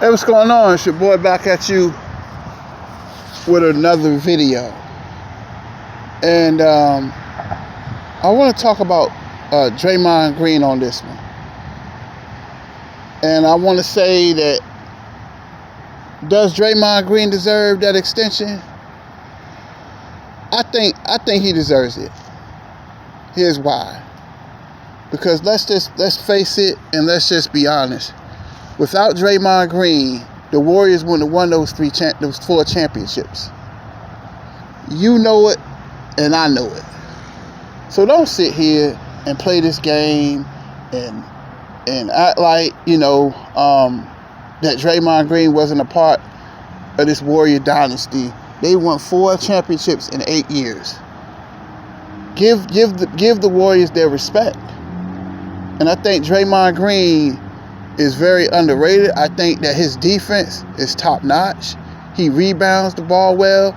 Hey, what's going on? It's your boy back at you with another video. And I want to talk about Draymond Green on this one. And I want to say that, does Draymond Green deserve that extension? I think he deserves it. Here's why. Because let's face it and let's just be honest. Without Draymond Green, the Warriors wouldn't have won those 4 championships. You know it, and I know it. So don't sit here and play this game and act like, that Draymond Green wasn't a part of this Warrior dynasty. They won 4 championships in 8 years. Give the Warriors their respect. And I think Draymond Green is very underrated. I think that his defense is top notch. He rebounds the ball well.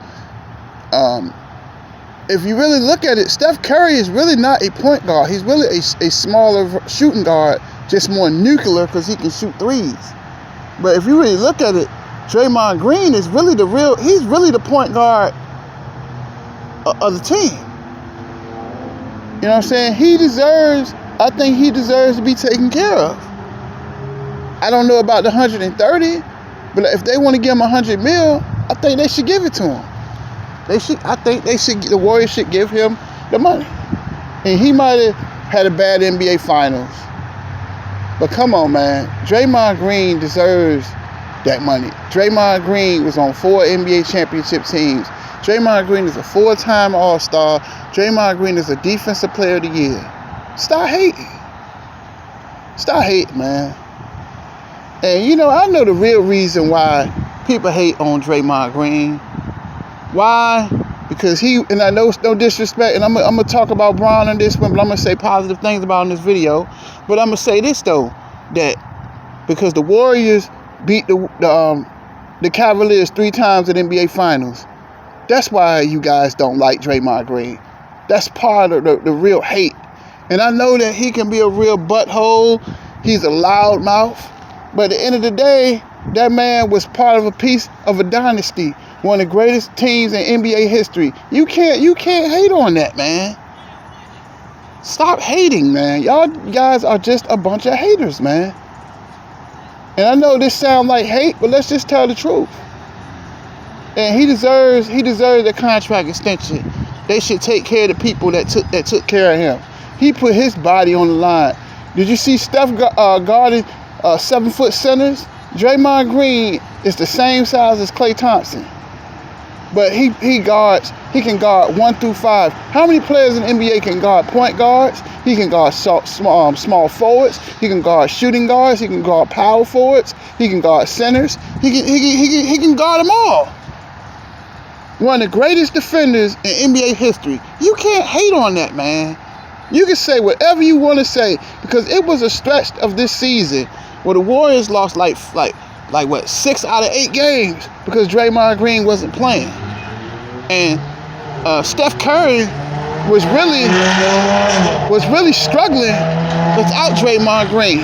If you really look at it, Steph Curry is really not a point guard. He's really a smaller shooting guard, just more nuclear because he can shoot threes. But if you really look at it, Draymond Green is really he's really the point guard of the team. You know what I'm saying? I think he deserves to be taken care of. I don't know about the 130, but if they want to give him $100 million, I think they should give it to him. The Warriors should give him the money. And he might have had a bad NBA Finals. But come on, man. Draymond Green deserves that money. Draymond Green was on 4 NBA championship teams. Draymond Green is a 4-time All-Star. Draymond Green is a Defensive Player of the Year. Stop hating. Stop hating, man. And, I know the real reason why people hate on Draymond Green. Why? Because and I know it's no disrespect, and I'm going to talk about Bron on this one, but I'm going to say positive things about him in this video. But I'm going to say this, though, that because the Warriors beat the Cavaliers 3 times in NBA Finals, that's why you guys don't like Draymond Green. That's part of the real hate. And I know that he can be a real butthole. He's a loudmouth. But at the end of the day, that man was part of a piece of a dynasty, one of the greatest teams in NBA history. You can't hate on that, man. Stop hating, man. Y'all guys are just a bunch of haters, man. And I know this sounds like hate, but let's just tell the truth. And he deserves a contract extension. They should take care of the people that took care of him. He put his body on the line. Did you see Steph guarding 7-foot centers? Draymond Green is the same size as Klay Thompson, but he can guard 1 through 5. How many players in the NBA can guard point guards? He can guard small forwards. He can guard shooting guards. He can guard power forwards. He can guard centers. He can guard them all. One of the greatest defenders in NBA history. You can't hate on that, man. You can say whatever you want to say, because it was a stretch of this season where the Warriors lost like 6 out of 8 games because Draymond Green wasn't playing. And Steph Curry was really struggling without Draymond Green.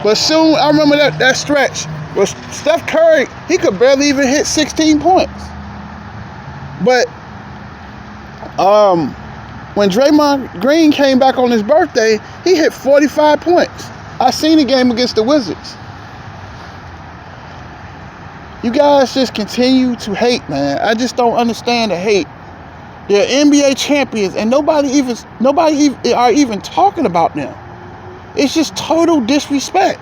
But soon, I remember that stretch where Steph Curry, he could barely even hit 16 points. But when Draymond Green came back on his birthday, he hit 45 points. I seen the game against the Wizards. You guys just continue to hate, man. I just don't understand the hate. They're NBA champions, and nobody are even talking about them. It's just total disrespect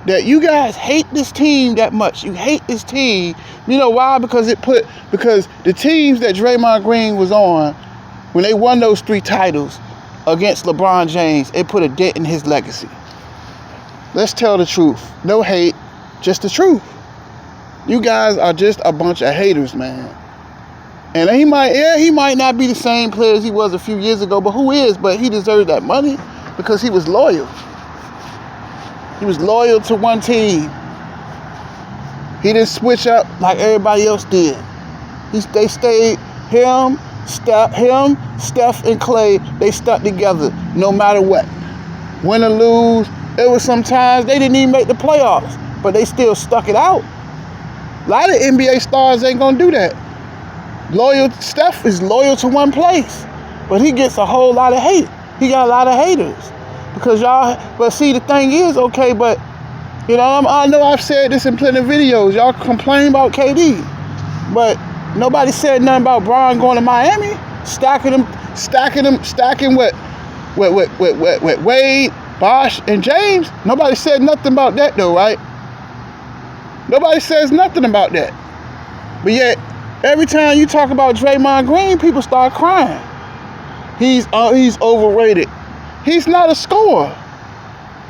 that you guys hate this team that much. You hate this team. You know why? Because the teams that Draymond Green was on, when they won those 3 titles against LeBron James, it put a dent in his legacy. Let's tell the truth. No hate, just the truth. You guys are just a bunch of haters, man. And he might not be the same player as he was a few years ago, but who is? But he deserved that money because he was loyal. He was loyal to one team. He didn't switch up like everybody else did. They stayed him, Steph, and Klay. They stuck together no matter what. Win or lose, it was sometimes they didn't even make the playoffs. but they still stuck it out. A lot of NBA stars ain't gonna do that. Steph is loyal to one place, but he gets a whole lot of hate. He got a lot of haters because y'all. But see, the thing is, okay, but you know, I know I've said this in plenty of videos. Y'all complain about KD, but nobody said nothing about Bron going to Miami, stacking with Wade, Bosh, and James. Nobody said nothing about that though, right? Nobody says nothing about that. But yet, every time you talk about Draymond Green, people start crying. He's overrated. He's not a scorer.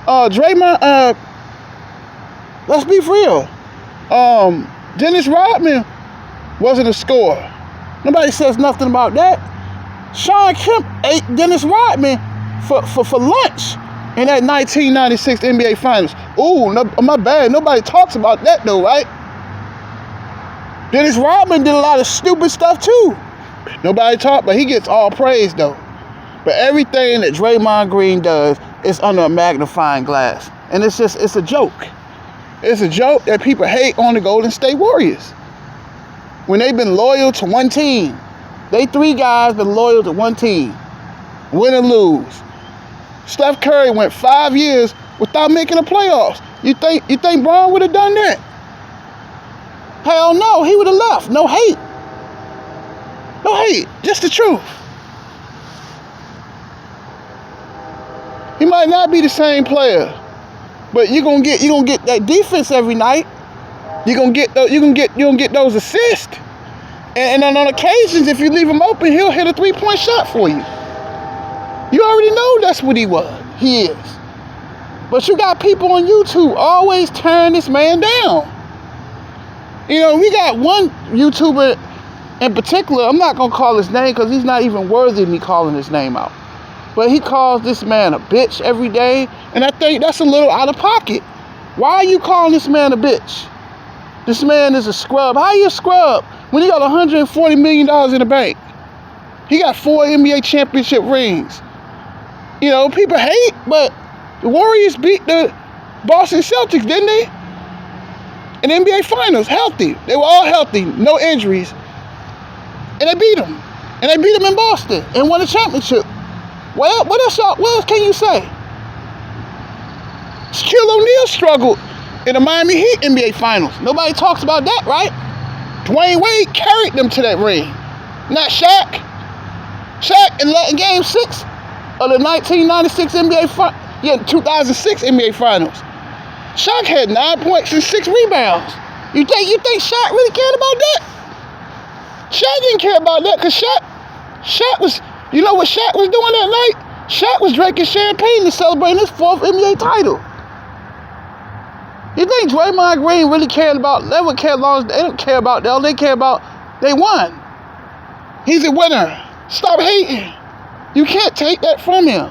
Draymond, let's be real. Dennis Rodman wasn't a scorer. Nobody says nothing about that. Sean Kemp ate Dennis Rodman for lunch in that 1996 NBA Finals. Ooh, no, my bad. Nobody talks about that though, right? Dennis Rodman did a lot of stupid stuff too. Nobody talked, but he gets all praise though. But everything that Draymond Green does is under a magnifying glass. And it's a joke. It's a joke that people hate on the Golden State Warriors. When they've been loyal to one team. They three guys been loyal to one team. Win or lose. Steph Curry went 5 years without making the playoffs. You think Bron would have done that? Hell no, he would have left. No hate. No hate. Just the truth. He might not be the same player, but you're gonna get that defense every night. You're gonna get those assists. And on occasions, if you leave him open, he'll hit a 3-point shot for you. You already know that's what he is. But you got people on YouTube always tearing this man down. You know, we got one YouTuber in particular, I'm not going to call his name because he's not even worthy of me calling his name out. But he calls this man a bitch every day, and I think that's a little out of pocket. Why are you calling this man a bitch? This man is a scrub. How are you a scrub when he got $140 million in the bank? He got 4 NBA championship rings. You know, people hate, but the Warriors beat the Boston Celtics, didn't they? In the NBA Finals, healthy. They were all healthy, no injuries. And they beat them. And they beat them in Boston and won the championship. Well, what else can you say? Shaquille O'Neal struggled in the Miami Heat NBA Finals. Nobody talks about that, right? Dwayne Wade carried them to that ring. Not Shaq. Shaq in Game 6 of the 1996 2006 NBA Finals. Shaq had 9 points and 6 rebounds. You think Shaq really cared about that? Shaq didn't care about that because Shaq was, you know what Shaq was doing that night? Shaq was drinking champagne to celebrate his 4th NBA title. You think Draymond Green really cared about, they would care as long as they don't care about that. They care about, they won. He's a winner. Stop hating. You can't take that from him.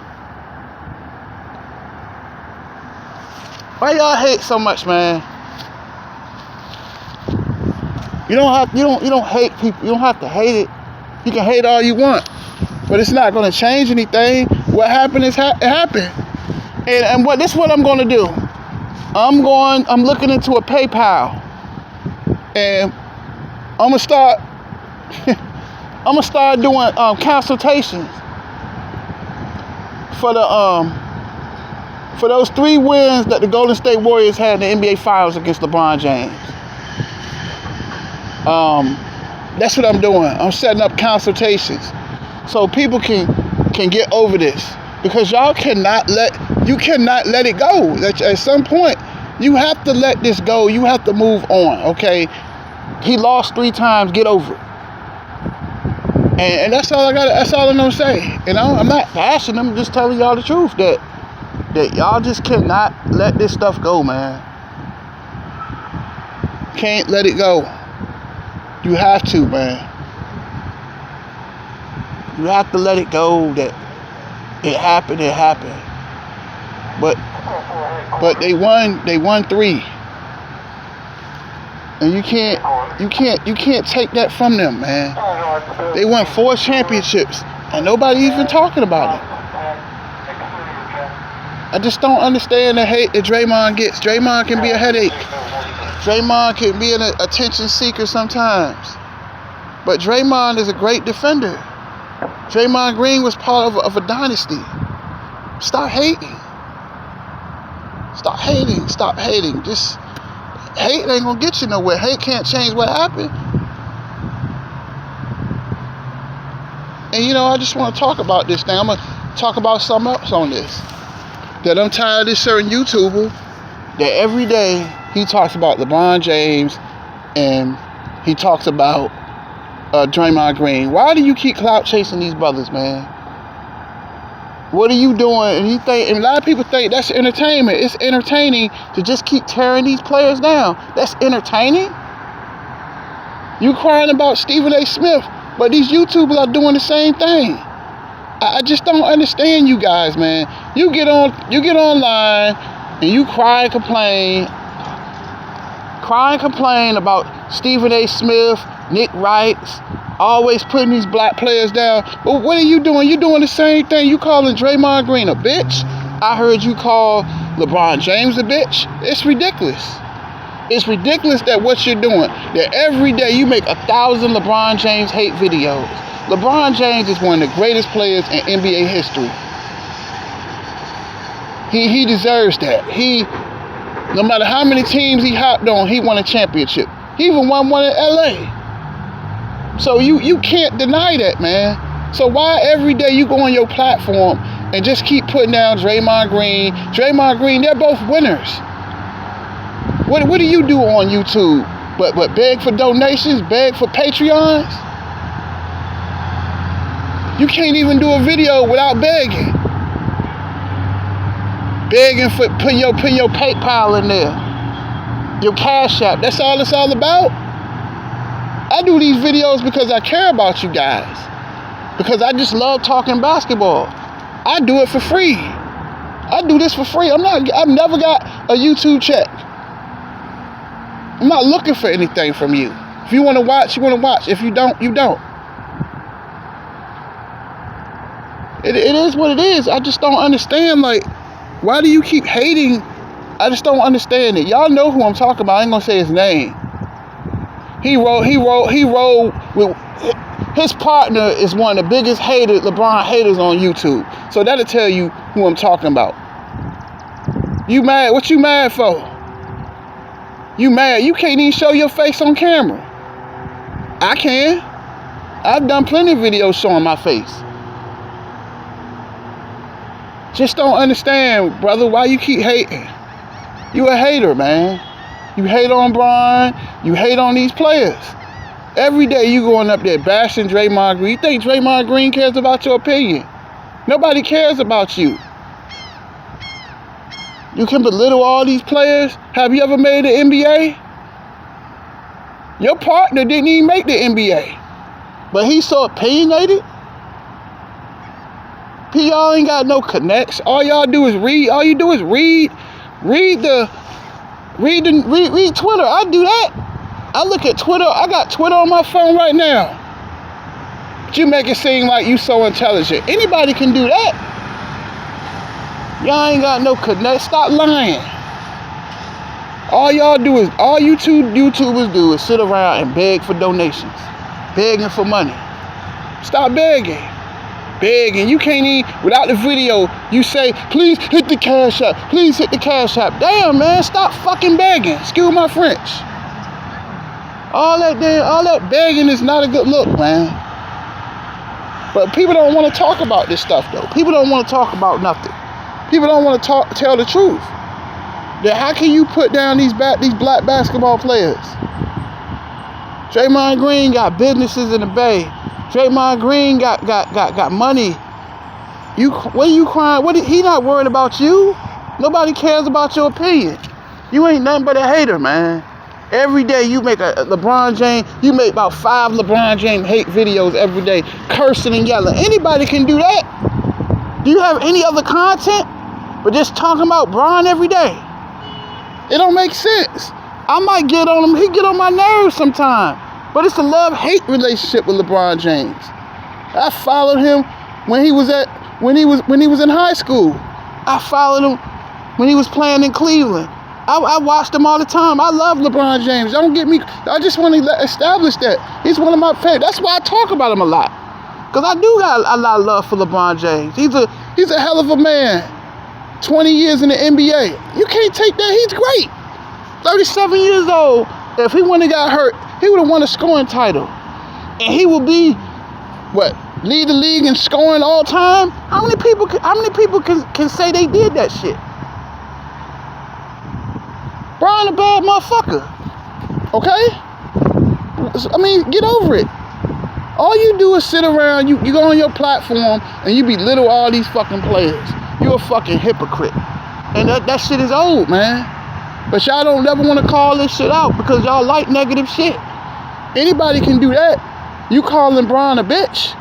Why y'all hate so much, man? You don't hate people. You don't have to hate it. You can hate all you want, but it's not going to change anything. What happened is it happened. And this is what I'm going to do. I'm looking into a PayPal, and I'm gonna start doing consultations for those 3 wins that the Golden State Warriors had in the NBA Finals against LeBron James. That's what I'm doing. I'm setting up consultations so people can get over this, because y'all cannot let it go. At some point, you have to let this go. You have to move on, okay? He lost 3 times. Get over it. And that's all I got. That's all I'm gonna say. You know, I'm not bashing them. I'm just telling y'all the truth that y'all just cannot let this stuff go, man. Can't let it go. You have to, man. You have to let it go. That it happened. It happened. But they won 3. And you can't take that from them, man. They won 4 championships and nobody even talking about it. I just don't understand the hate that Draymond gets. Draymond can be a headache. Draymond can be an attention seeker sometimes. But Draymond is a great defender. Draymond Green was part of a dynasty. Stop hating. Stop hating. Stop hating. Just hate ain't gonna get you nowhere. Hate can't change what happened. And I just want to talk about this thing. I'm gonna talk about something else on this. That I'm tired of this certain YouTuber that every day he talks about LeBron James and he talks about Draymond Green. Why do you keep clout chasing these brothers, man? What are you doing? And a lot of people think that's entertainment. It's entertaining to just keep tearing these players down. That's entertaining? You crying about Stephen A. Smith, but these YouTubers are doing the same thing. I just don't understand you guys, man. You get online and you cry and complain about Stephen A. Smith, Nick Wright, always putting these black players down. But what are you doing? You're doing the same thing. You calling Draymond Green a bitch. I heard you call LeBron James a bitch. It's ridiculous. It's ridiculous that what you're doing, that every day you make 1,000 LeBron James hate videos. LeBron James is one of the greatest players in NBA history. He deserves that. No matter how many teams he hopped on, he won a championship. He even won one in LA. So you can't deny that, man. So why every day you go on your platform and just keep putting down Draymond Green? Draymond Green, they're both winners. What do you do on YouTube? But beg for donations, beg for Patreons? You can't even do a video without begging. Begging for putting your PayPal in there. Your Cash App. That's all it's all about. I do these videos because I care about you guys. Because I just love talking basketball. I do it for free. I do this for free. I've never got a YouTube check. I'm not looking for anything from you. If you want to watch, you want to watch. If you don't, you don't. It is what it is. I just don't understand, why do you keep hating? I just don't understand it. Y'all know who I'm talking about. I ain't gonna say his name. He rolled with his partner is one of the biggest LeBron haters on YouTube. So that'll tell you who I'm talking about. You mad? What you mad for? You mad? You can't even show your face on camera. I can. I've done plenty of videos showing my face. Just don't understand, brother, why you keep hating. You a hater, man. You hate on Bron. You hate on these players. Every day you going up there bashing Draymond Green. You think Draymond Green cares about your opinion? Nobody cares about you. You can belittle all these players. Have you ever made the NBA? Your partner didn't even make the NBA. But he's so opinionated. Y'all ain't got no connects. All y'all do is read. All you do is read Twitter. I do that. I look at Twitter. I got Twitter on my phone right now. But you make it seem like you so intelligent. Anybody can do that. Y'all ain't got no connects. Stop lying. All you two YouTubers do is sit around and beg for donations. Begging for money. Stop begging. Begging. You can't even, without the video, you say, please hit the Cash App. Please hit the Cash App. Damn, man, stop fucking begging. Excuse my French. All that begging is not a good look, man. But people don't want to talk about this stuff, though. People don't want to talk about nothing. People don't want to tell the truth. Then how can you put down these black basketball players? Draymond Green got businesses in the Bay. Draymond Green got money. What are you crying? He not worried about you. Nobody cares about your opinion. You ain't nothing but a hater, man. Every day you make a LeBron James, you make about 5 LeBron James hate videos every day, cursing and yelling. Anybody can do that. Do you have any other content? But just talking about Bron every day. It don't make sense. I might get on him. He get on my nerves sometimes. But it's a love-hate relationship with LeBron James. I followed him when he was in high school. I followed him when he was playing in Cleveland. I watched him all the time. I love LeBron James. Don't get me. I just want to establish that he's one of my favorites. That's why I talk about him a lot, because I do got a lot of love for LeBron James. He's a hell of a man. 20 years in the NBA. You can't take that. He's great. 37 years old. If he wouldn't have got hurt, he would have won a scoring title, and he will be lead the league in scoring all time. How many people can say they did that shit? Brian a bad motherfucker. Okay? I mean, get over it. All you do is sit around, you go on your platform and you belittle all these fucking players. You're a fucking hypocrite. And that shit is old, man. But y'all don't never want to call this shit out because y'all like negative shit. Anybody can do that. You calling Brian a bitch?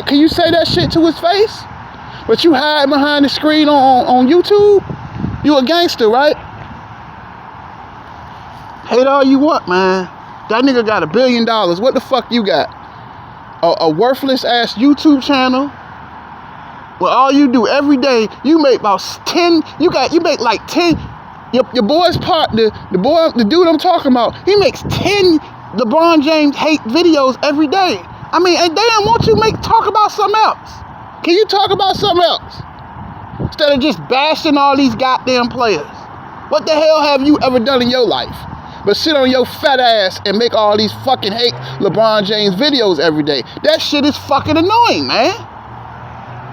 Can you say that shit to his face? But you hide behind the screen on YouTube? You a gangster, right? Hate all you want, man. That nigga got $1 billion. What the fuck you got? A worthless ass YouTube channel? Well, all you do every day, you make about 10. You make like 10. Your boy's partner, the dude I'm talking about, he makes 10 LeBron James hate videos every day. I mean, and damn, won't you talk about something else? Can you talk about something else instead of just bashing all these goddamn players? What the hell have you ever done in your life but sit on your fat ass and make all these fucking hate LeBron James videos every day? That shit is fucking annoying, man.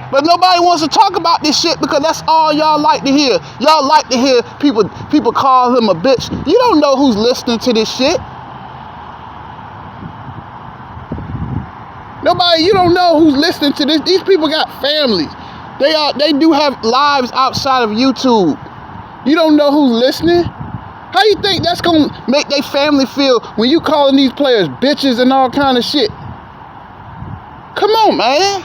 But nobody wants to talk about this shit because that's all y'all like to hear. Y'all like to hear people call him a bitch. You don't know who's listening to this shit. You don't know who's listening to this. These people got families. They do have lives outside of YouTube. You don't know who's listening? How you think that's gonna make their family feel when you calling these players bitches and all kind of shit? Come on, man.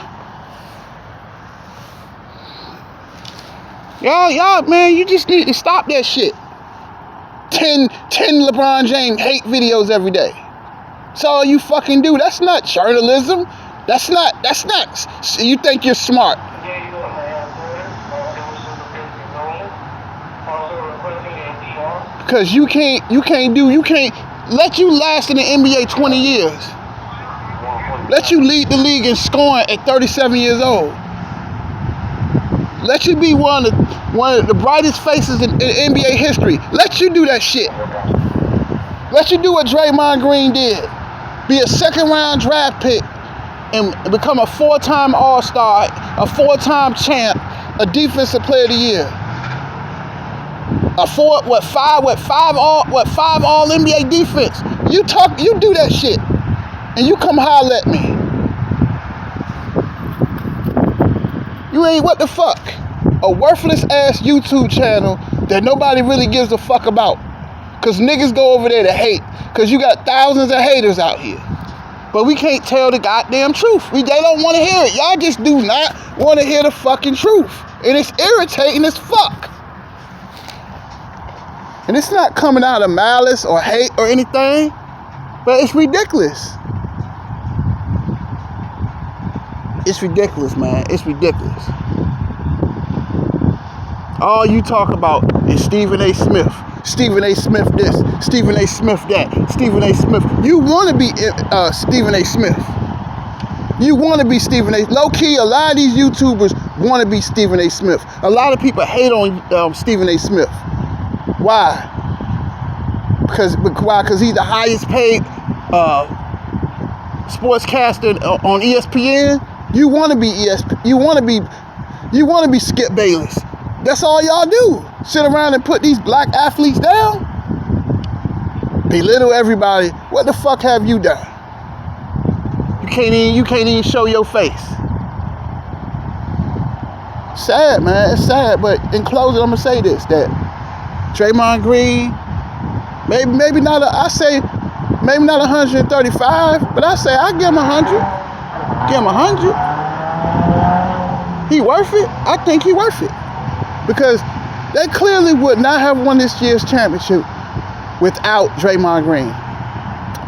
Y'all, man, you just need to stop that shit. 10 LeBron James hate videos every day. That's all you fucking do. That's not journalism. That's not, you think you're smart. Because you can't let you last in the NBA 20 years. Let you lead the league in scoring at 37 years old. Let you be one of the brightest faces in NBA history. Let you do that shit. Let you do what Draymond Green did. Be a second-round draft pick and become a 4-time All-Star, a 4-time champ, a Defensive Player of the Year. Five all NBA defense. You do that shit. And you come holler at me. You ain't what the fuck? A worthless ass YouTube channel that nobody really gives a fuck about. Cause niggas go over there to hate. Cause you got thousands of haters out here. But we can't tell the goddamn truth. They don't want to hear it. Y'all just do not want to hear the fucking truth. And it's irritating as fuck. And it's not coming out of malice or hate or anything. But it's ridiculous. It's ridiculous, man. It's ridiculous. All you talk about is Stephen A. Smith. Stephen A. Smith this. Stephen A. Smith that. Stephen A. Smith. You want to be Stephen A. Smith. You want to be Stephen A. Low-key, a lot of these YouTubers want to be Stephen A. Smith. A lot of people hate on Stephen A. Smith. Why? Because he's the highest paid sportscaster on ESPN. You want to be You want to be Skip Bayless. That's all y'all do. Sit around and put these black athletes down. Belittle everybody. What the fuck have you done? You can't even show your face. Sad, man. It's sad. But in closing, I'm gonna say this: that Draymond Green, maybe not. Maybe not 135, but I say I give him 100. Give him 100. He worth it. I think he worth it. Because they clearly would not have won this year's championship without Draymond Green.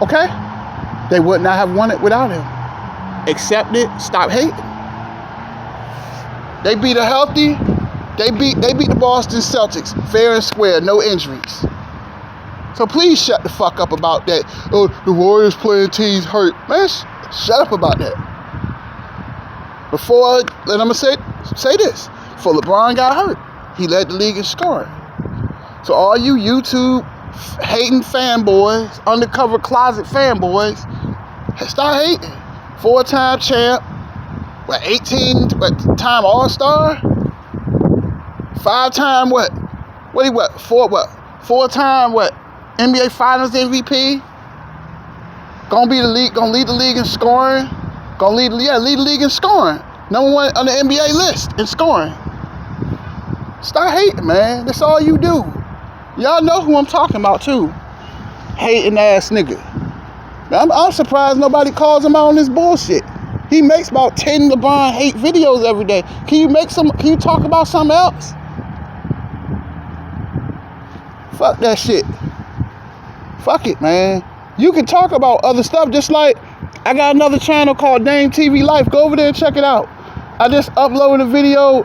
Okay? They would not have won it without him. Accept it. Stop hating. They be the healthy. They beat the Boston Celtics fair and square, no injuries. So please shut the fuck up about that. Oh, the Warriors playing teams hurt. Man, shut up about that. Before, and I'm gonna say this. Before LeBron got hurt, he led the league in scoring. So all you YouTube hating fanboys, undercover closet fanboys, start hating. 4-time champ, 18-time All-Star, 5-time 4-time NBA Finals MVP, gonna lead the league in scoring, lead the league in scoring, number 1 on the NBA list in scoring. Start hating, man. That's all you do. Y'all know who I'm talking about too. Hating ass nigga. I'm surprised nobody calls him out on this bullshit. He makes about 10 LeBron hate videos every day. Can you talk about something else? Fuck that shit. Fuck it, man. You can talk about other stuff, just like I got another channel called Dame TV Life. Go over there and check it out. I just uploaded a video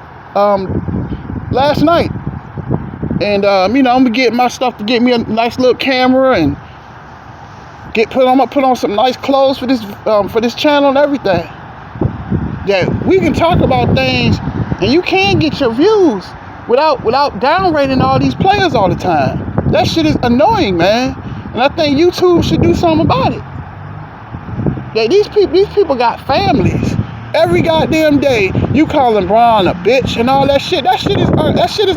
last night. And I'm gonna get my stuff to get me a nice little camera and I'm gonna put on some nice clothes for this channel and everything. That we can talk about things and you can get your views without downrating all these players all the time. That shit is annoying, man. And I think YouTube should do something about it. That these people got families. Every goddamn day, you calling Bron a bitch and all that shit. That shit is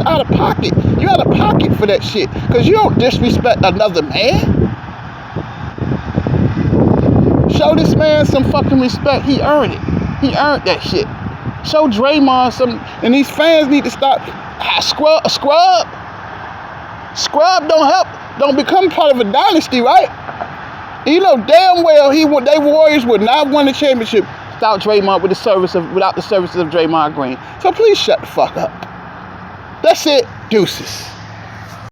out of pocket. You out of pocket for that shit, cause you don't disrespect another man. Show this man some fucking respect. He earned it. He earned that shit. Show Draymond some, and these fans need to stop. Scrub don't help. Don't become part of a dynasty, right? And you know damn well they Warriors would not win the championship without Draymond, without the services of Draymond Green. So please shut the fuck up. That's it. Deuces.